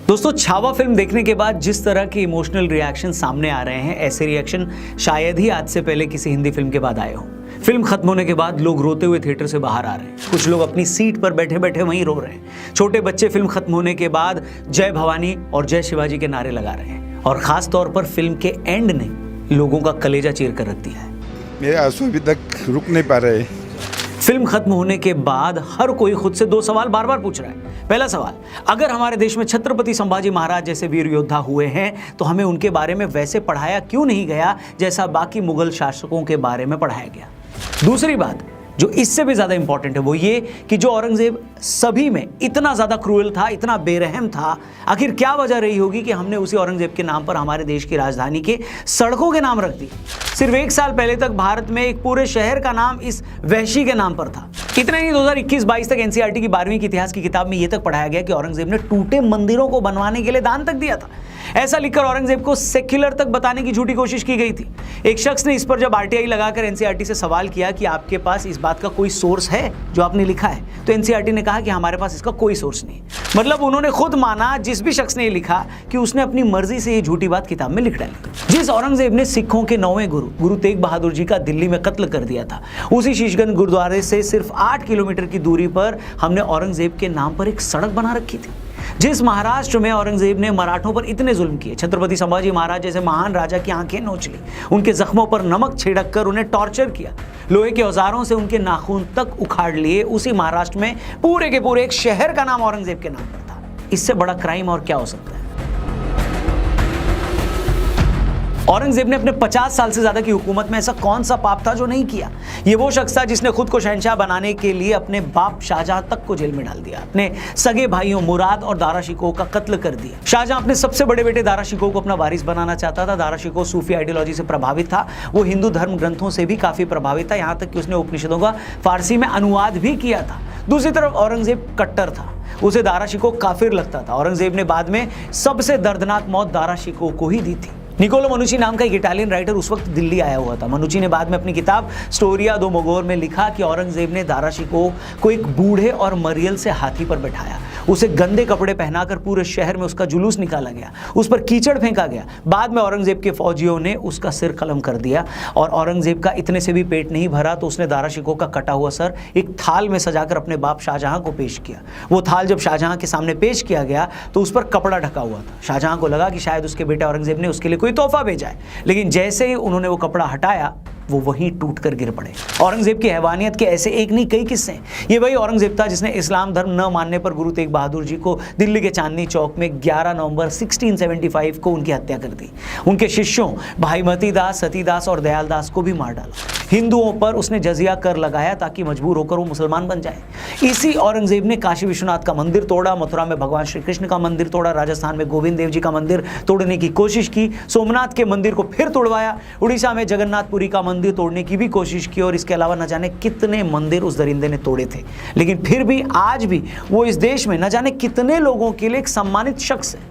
दोस्तों, छावा फिल्म देखने के बाद जिस तरह के इमोशनल रिएक्शन सामने आ रहे हैं, ऐसे रिएक्शन शायद ही आज से पहले किसी हिंदी फिल्म के बाद आए हों। फिल्म खत्म होने के बाद लोग रोते हुए थिएटर से बाहर आ रहे हैं, कुछ लोग अपनी सीट पर बैठे बैठे वहीं रो रहे हैं। छोटे बच्चे फिल्म खत्म होने के बाद जय भवानी और जय शिवाजी के नारे लगा रहे हैं और खास तौर पर फिल्म के एंड ने लोगों का कलेजा चीर कर रख दिया है। मेरे आंसू अभी तक रुक नहीं पा रहे। फिल्म खत्म होने के बाद हर कोई खुद से दो सवाल बार बार पूछ रहा है। पहला सवाल, अगर हमारे देश में छत्रपति संभाजी महाराज जैसे वीर योद्धा हुए हैं तो हमें उनके बारे में वैसे पढ़ाया क्यों नहीं गया जैसा बाकी मुगल शासकों के बारे में पढ़ाया गया। दूसरी बात जो इससे भी ज्यादा इंपॉर्टेंट है वो ये कि जो औरंगजेब सभी में इतना ज्यादा क्रूएल था, इतना बेरहम था, आखिर क्या वजह रही होगी कि हमने उसी औरंगजेब के नाम पर हमारे देश की राजधानी के सड़कों के नाम रख दिए। सिर्फ 1 साल पहले तक भारत में एक पूरे शहर का नाम इस वहशी के नाम पर था। इतना ही 2021-22 तक एनसीईआरटी की 12वीं की इतिहास की किताब में यह तक पढ़ाया गया कि औरंगजेब ने टूटे मंदिरों को बनवाने के लिए दान तक दिया था। ऐसा लिखकर औरंगजेब को सेक्युलर तक बताने की झूठी कोशिश की गई थी। एक शख्स ने इस पर जब आरटीआई लगाकर एनसीईआरटी से सवाल किया कि आपके पास इस बात का कोई सोर्स है जो आपने लिखा है, तो एनसीईआरटी ने कहा कि हमारे पास इसका कोई सोर्स नहीं। मतलब उन्होंने खुद माना, जिस भी शख्स ने ये लिखा, कि उसने अपनी मर्जी से ये झूठी बात किताब में लिख डाली। जिस औरंगजेब ने सिखों के 9वें गुरु तेग बहादुर जी का दिल्ली में कत्ल कर दिया था, उसी शीशगंज गुरुद्वारे से सिर्फ 8 किलोमीटर की दूरी पर हमने औरंगजेब के नाम पर एक सड़क बना रखी थी। जिस महाराष्ट्र में औरंगजेब ने मराठों पर इतने जुल्म किए, छत्रपति संभाजी महाराज जैसे महान राजा की आंखें नोच ली, उनके जख्मों पर नमक छिड़क कर उन्हें टॉर्चर किया, लोहे के औजारों से उनके नाखून तक उखाड़ लिए, उसी महाराष्ट्र में पूरे के पूरे एक शहर का नाम औरंगजेब के नाम पर था। इससे बड़ा क्राइम और क्या हो सकता है। औरंगजेब ने अपने 50 साल से ज्यादा की हुकूमत में ऐसा कौन सा पाप था जो नहीं किया। ये वो शख्स था जिसने खुद को शहंशाह बनाने के लिए अपने बाप शाहजहां तक को जेल में डाल दिया, अपने सगे भाइयों मुराद और दारा शिकोह का कत्ल कर दिया। शाहजहां अपने सबसे बड़े बेटे दारा शिकोह को अपना वारिस बनाना चाहता था। दारा शिकोह सूफी आइडियोलॉजी से प्रभावित था, वो हिंदू धर्म ग्रंथों से भी काफी प्रभावित था, यहाँ तक कि उसने उपनिषदों का फारसी में अनुवाद भी किया था। दूसरी तरफ औरंगजेब कट्टर था, उसे दारा शिकोह काफिर लगता था। औरंगजेब ने बाद में सबसे दर्दनाक मौत दारा शिकोह को ही दी थी। निकोलो मनुची नाम का एक इटालियन राइटर उस वक्त दिल्ली आया हुआ था। मनुची ने बाद में अपनी किताब स्टोरिया दो मोगोर में लिखा कि औरंगजेब ने दारा शिकोह को एक बूढ़े और मरियल से हाथी पर बैठाया, उसे गंदे कपड़े पहनाकर पूरे शहर में उसका जुलूस निकाला गया, उस पर कीचड़ फेंका गया। बाद में औरंगजेब के फौजियों ने उसका सिर कलम कर दिया और औरंगजेब का इतने से भी पेट नहीं भरा तो उसने दारा शिकोह का कटा हुआ सर एक थाल में सजाकर अपने बाप शाहजहां को पेश किया। वो थाल जब शाहजहां के सामने पेश किया गया तो उस पर कपड़ा ढका हुआ था। शाहजहां को लगा कि शायद उसके बेटे औरंगजेब ने उसके लिए कोई तोहफा भेजा है, लेकिन जैसे ही उन्होंने वो कपड़ा हटाया वो वहीं टूट कर गिर पड़े। औरंगजेब की हैवानियत के ऐसे एक नहीं कई किस्से हैं। ये वही औरंगजेब था जिसने इस्लाम धर्म न मानने पर गुरु तेग बहादुर जी को दिल्ली के चांदनी चौक में 11 नवंबर 1675 को उनकी हत्या कर दी। उनके शिष्यों भाई मती दास, सतीदास और दयाल दास को भी मार डाला। हिंदुओं पर उसने जजिया कर लगाया ताकि मजबूर होकर वो मुसलमान बन जाए। इसी औरंगजेब ने काशी विश्वनाथ का मंदिर तोड़ा, मथुरा में भगवान श्री कृष्ण का मंदिर तोड़ा, राजस्थान में गोविंद देव जी का मंदिर तोड़ने की कोशिश की, सोमनाथ के मंदिर को फिर तोड़वाया, उड़ीसा में जगन्नाथपुरी का मंदिर तोड़ने की भी कोशिश की और इसके अलावा न जाने कितने मंदिर उस दरिंदे ने तोड़े थे। लेकिन फिर भी आज भी वो इस देश में न जाने कितने लोगों के लिए एक सम्मानित शख्स है।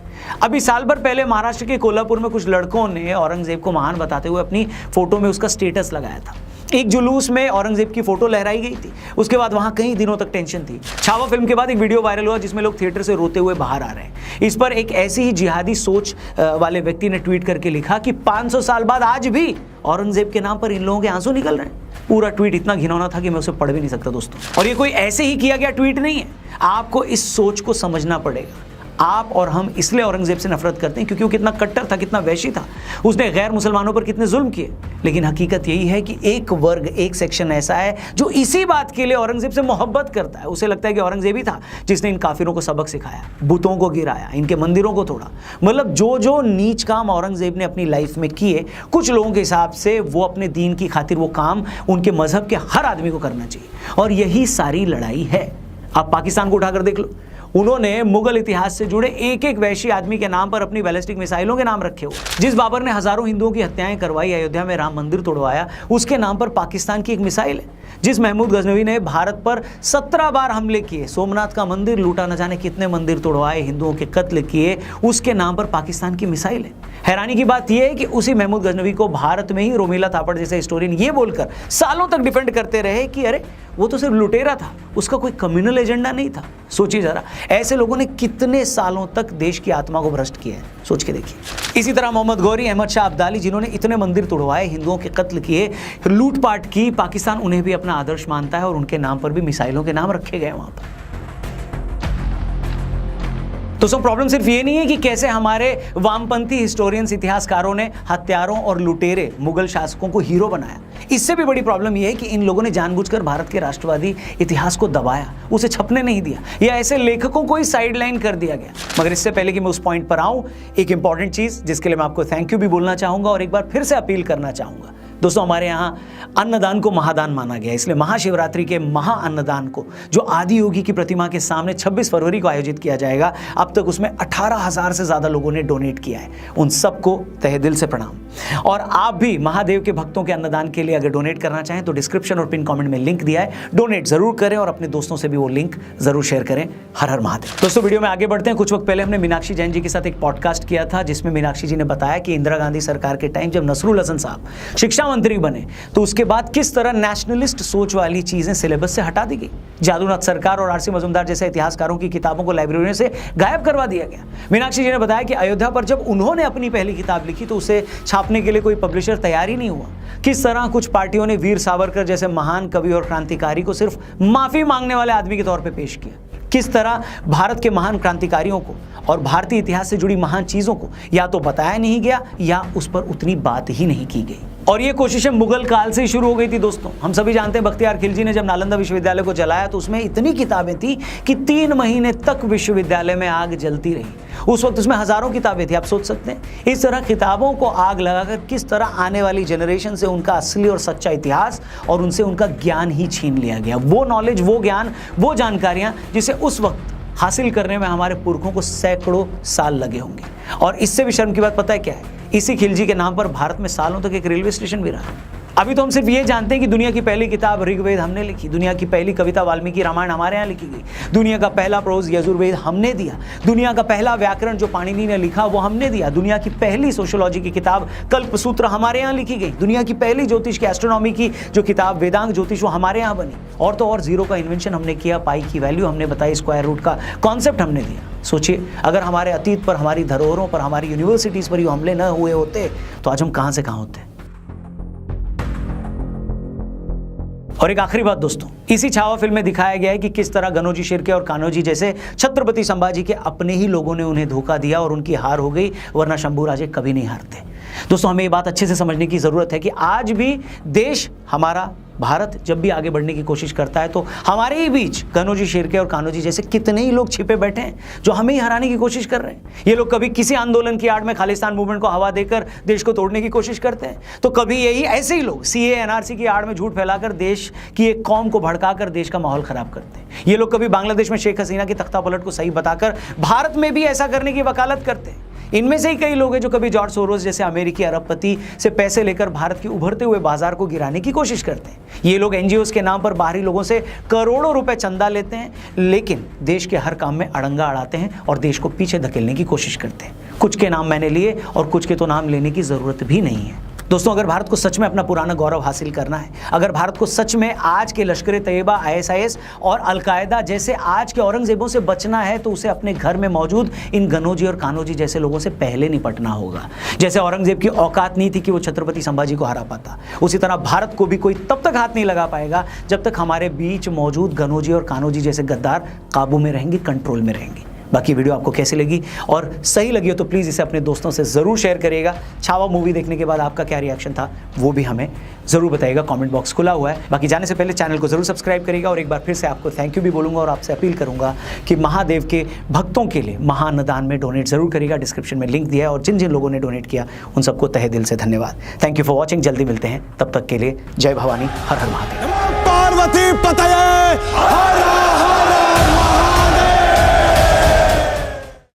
अभी साल भर पहले महाराष्ट्र के कोल्हापुर में कुछ लड़कों ने औरंगजेब को महान बताते हुए अपनी फोटो में उसका स्टेटस लगाया था। एक जुलूस में औरंगजेब की फोटो लहराई गई थी। उसके बाद वहां कई दिनों तक टेंशन थी। छावा फिल्म के बाद एक वीडियो वायरल हुआ जिसमें लोग थिएटर से रोते हुए बाहर आ रहे हैं। इस पर एक ऐसी ही जिहादी सोच वाले व्यक्ति ने ट्वीट करके लिखा कि 500 साल बाद आज भी औरंगजेब के नाम पर इन लोगों के आंसू निकल रहे हैं। पूरा ट्वीट इतना घिनौना था कि मैं उसे पढ़ भी नहीं सकता दोस्तों। और ये कोई ऐसे ही किया गया ट्वीट नहीं है, आपको इस सोच को समझना पड़ेगा। आप और हम इसलिए औरंगजेब से नफरत करते हैं क्योंकि वो कितना कट्टर था, कितना वैशी था, उसने गैर मुसलमानों पर कितने जुल्म किए। लेकिन हकीकत यही है कि एक वर्ग, एक सेक्शन ऐसा है जो इसी बात के लिए औरंगजेब से मोहब्बत करता है। उसे लगता है कि औरंगजेब ही था जिसने इन काफिरों को सबक सिखाया, बुतों को गिराया, इनके मंदिरों को तोड़ा। मतलब जो जो नीच काम औरंगजेब ने अपनी लाइफ में किए, कुछ लोगों के हिसाब से वो अपने दीन की खातिर वो काम उनके मजहब के हर आदमी को करना चाहिए। और यही सारी लड़ाई है। आप पाकिस्तान को उठाकर देख लो, उन्होंने मुगल इतिहास से जुड़े एक एक वैशी आदमी के नाम पर अपनी बैलिस्टिक मिसाइलों के नाम रखे हुए। जिस बाबर ने हजारों हिंदुओं की हत्याएं करवाई, अयोध्या में राम मंदिर तोड़वाया, उसके नाम पर पाकिस्तान की एक मिसाइल है। जिस महमूद गजनवी ने भारत पर 17 बार हमले किए, सोमनाथ का मंदिर लूटा, न जाने कितने मंदिर तोड़वाए, हिंदुओं के कत्ल किए, उसके नाम पर पाकिस्तान की मिसाइल है। हैरानी की बात यह है कि उसी महमूद गजनवी को भारत में ही रोमिला थापड़ जैसे हिस्टोरियन ये बोलकर सालों तक डिफेंड करते रहे कि अरे वो तो सिर्फ लुटेरा था, उसका कोई कम्युनल एजेंडा नहीं था। सोचिए जरा, ऐसे लोगों ने कितने सालों तक देश की आत्मा को भ्रष्ट किया है, सोच के देखिए। इसी तरह मोहम्मद गौरी, अहमद शाह अब्दाली, जिन्होंने इतने मंदिर तोड़वाए, हिंदुओं के कत्ल किए, लूटपाट की, पाकिस्तान उन्हें भी अपना आदर्श मानता है और उनके नाम पर भी मिसाइलों के नाम रखे गए वहां पर। दोस्तों प्रॉब्लम सिर्फ ये नहीं है कि कैसे हमारे वामपंथी हिस्टोरियंस, इतिहासकारों ने हत्यारों और लुटेरे मुगल शासकों को हीरो बनाया। इससे भी बड़ी प्रॉब्लम यह है कि इन लोगों ने जानबूझकर भारत के राष्ट्रवादी इतिहास को दबाया, उसे छपने नहीं दिया, या ऐसे लेखकों को ही साइडलाइन कर दिया गया। मगर इससे पहले कि मैं उस पॉइंट पर आऊं, एक इंपॉर्टेंट चीज जिसके लिए मैं आपको थैंक यू भी बोलना चाहूंगा और एक बार फिर से अपील करना चाहूंगा। दोस्तों हमारे यहाँ अन्नदान को महादान माना गया, इसलिए महाशिवरात्रि के महा अन्नदान को, जो आदि योगी की प्रतिमा के सामने 26 फरवरी को आयोजित किया जाएगा, अब तक उसमें 18,000 से ज्यादा लोगों ने डोनेट किया है। उन सबको तहे दिल से प्रणाम। और आप भी महादेव के भक्तों के अन्नदान के लिए अगर डोनेट करना चाहें तो डिस्क्रिप्शन और पिन कमेंट में लिंक दिया है, डोनेट जरूर करें और अपने दोस्तों से भी वो लिंक जरूर शेयर करें। हर हर महादेव। दोस्तों वीडियो में आगे बढ़ते हैं। कुछ वक्त पहले हमने मीनाक्षी जैन जी के साथ एक पॉडकास्ट किया था, जिसमें मीनाक्षी जी ने बताया कि इंदिरा गांधी सरकार के टाइम जब नसरुल हसन साहब शिक्षा मंत्री बने तो उसके बाद किस तरह नेशनलिस्ट सोच वाली चीजें सिलेबस से हटा दी गई। जादूनाथ सरकार और आरसी मजूमदार जैसे इतिहासकारों की किताबों को लाइब्रेरियों से गायब करवा दिया गया। मीनाक्षी जी ने बताया कि अयोध्या पर जब उन्होंने अपनी पहली किताब लिखी तो उसे छापने के लिए कोई पब्लिशर तैयार ही नहीं हुआ। किस तरह कुछ पार्टियों ने वीर सावरकर जैसे महान कवि और क्रांतिकारी को सिर्फ माफी मांगने वाले आदमी के तौर पर पेश किया। किस तरह भारत के महान क्रांतिकारियों को और भारतीय इतिहास से जुड़ी महान चीजों को या तो बताया नहीं गया या उस पर उतनी बात ही नहीं की गई। और ये कोशिशें मुगल काल से ही शुरू हो गई थी। दोस्तों हम सभी जानते हैं बख्तियार खिलजी ने जब नालंदा विश्वविद्यालय को जलाया तो उसमें इतनी किताबें थी कि 3 महीने तक विश्वविद्यालय में आग जलती रही। उस वक्त उसमें हजारों किताबें थी, आप सोच सकते हैं। इस तरह किताबों को आग लगाकर किस तरह आने वाली जनरेशन से उनका असली और सच्चा इतिहास और उनसे उनका ज्ञान ही छीन लिया गया। वो नॉलेज, वो ज्ञान, वो जानकारियां जिसे उस वक्त हासिल करने में हमारे पुरखों को सैकड़ों साल लगे होंगे। और इससे भी शर्म की बात पता है क्या है? इसी खिलजी के नाम पर भारत में सालों तक एक रेलवे स्टेशन भी रहा। अभी तो हम सिर्फ ये जानते हैं कि दुनिया की पहली किताब ऋग्वेद हमने लिखी, दुनिया की पहली कविता वाल्मीकि रामायण हमारे यहाँ लिखी गई, दुनिया का पहला प्रोज यजुर्वेद हमने दिया, दुनिया का पहला व्याकरण जो पाणिनि ने लिखा वो हमने दिया, दुनिया की पहली सोशियोलॉजी की किताब कल्पसूत्र हमारे यहाँ लिखी गई, दुनिया की पहली ज्योतिष की, एस्ट्रोनॉमी की जो किताब वेदांग ज्योतिष वो हमारे यहाँ बनी। और तो और जीरो का इन्वेंशन हमने किया, पाई की वैल्यू हमने बताई, स्क्वायर रूट का कॉन्सेप्ट हमने दिया। सोचिए अगर हमारे अतीत पर, हमारी धरोहरों पर, हमारी यूनिवर्सिटीज पर ये हमले न हुए होते तो आज हम कहां से कहां होते। और एक आखिरी बात दोस्तों, इसी छावा फिल्म में दिखाया गया है कि किस तरह गनोजी शिर्के और कान्होजी जैसे छत्रपति संभाजी के अपने ही लोगों ने उन्हें धोखा दिया और उनकी हार हो गई, वरना शंभूराजे कभी नहीं हारते। दोस्तों हमें ये बात अच्छे से समझने की जरूरत है कि आज भी देश हमारा भारत जब भी आगे बढ़ने की कोशिश करता है तो हमारे ही बीच गनोजी शिर्के और कान्होजी जैसे कितने ही लोग छिपे बैठे हैं जो हमें ही हराने की कोशिश कर रहे हैं। ये लोग कभी किसी आंदोलन की आड़ में खालिस्तान मूवमेंट को हवा देकर देश को तोड़ने की कोशिश करते हैं, तो कभी यही ऐसे ही लोग सीए एनआरसी की आड़ में झूठ फैलाकर देश की एक कौम को भड़काकर देश का माहौल खराब करते हैं। ये लोग कभी बांग्लादेश में शेख हसीना की तख्ता पलट को सही बताकर भारत में भी ऐसा करने की वकालत करते हैं। इनमें से ही कई लोग हैं जो कभी जॉर्ज सोरोस जैसे अमेरिकी अरबपति से पैसे लेकर भारत के उभरते हुए बाजार को गिराने की कोशिश करते हैं। ये लोग एनजीओस के नाम पर बाहरी लोगों से करोड़ों रुपए चंदा लेते हैं, लेकिन देश के हर काम में अड़ंगा अड़ाते हैं और देश को पीछे धकेलने की कोशिश करते हैं। कुछ के नाम मैंने लिए और कुछ के तो नाम लेने की जरूरत भी नहीं है। दोस्तों अगर भारत को सच में अपना पुराना गौरव हासिल करना है, अगर भारत को सच में आज के लश्कर तैयबा, ISIS और अलकायदा जैसे आज के औरंगजेबों से बचना है तो उसे अपने घर में मौजूद इन गनोजी और कान्होजी जैसे लोगों से पहले निपटना होगा। जैसे औरंगजेब की औकात नहीं थी कि वो छत्रपति संभाजी को हरा पाता, उसी तरह भारत को भी कोई तब तक हाथ नहीं लगा पाएगा जब तक हमारे बीच मौजूद गनोजी और कान्होजी जैसे गद्दार काबू में रहेंगे, कंट्रोल में रहेंगे। बाकी वीडियो आपको कैसी लगी और सही लगी हो तो प्लीज़ इसे अपने दोस्तों से ज़रूर शेयर करिएगा। छावा मूवी देखने के बाद आपका क्या रिएक्शन था वो भी हमें ज़रूर बताइएगा, कमेंट बॉक्स खुला हुआ है। बाकी जाने से पहले चैनल को ज़रूर सब्सक्राइब करिएगा और एक बार फिर से आपको थैंक यू भी बोलूँगा और आपसे अपील करूँगा कि महादेव के भक्तों के लिए महाअन्नदान में डोनेट ज़रूर करिएगा। डिस्क्रिप्शन में लिंक दिया है और जिन जिन लोगों ने डोनेट किया उन सबको तहे दिल से धन्यवाद। Thank you for watching. जल्दी मिलते हैं, तब तक के लिए जय भवानी, हर हर महादेव। पार्वती पतये हर हर महादेव।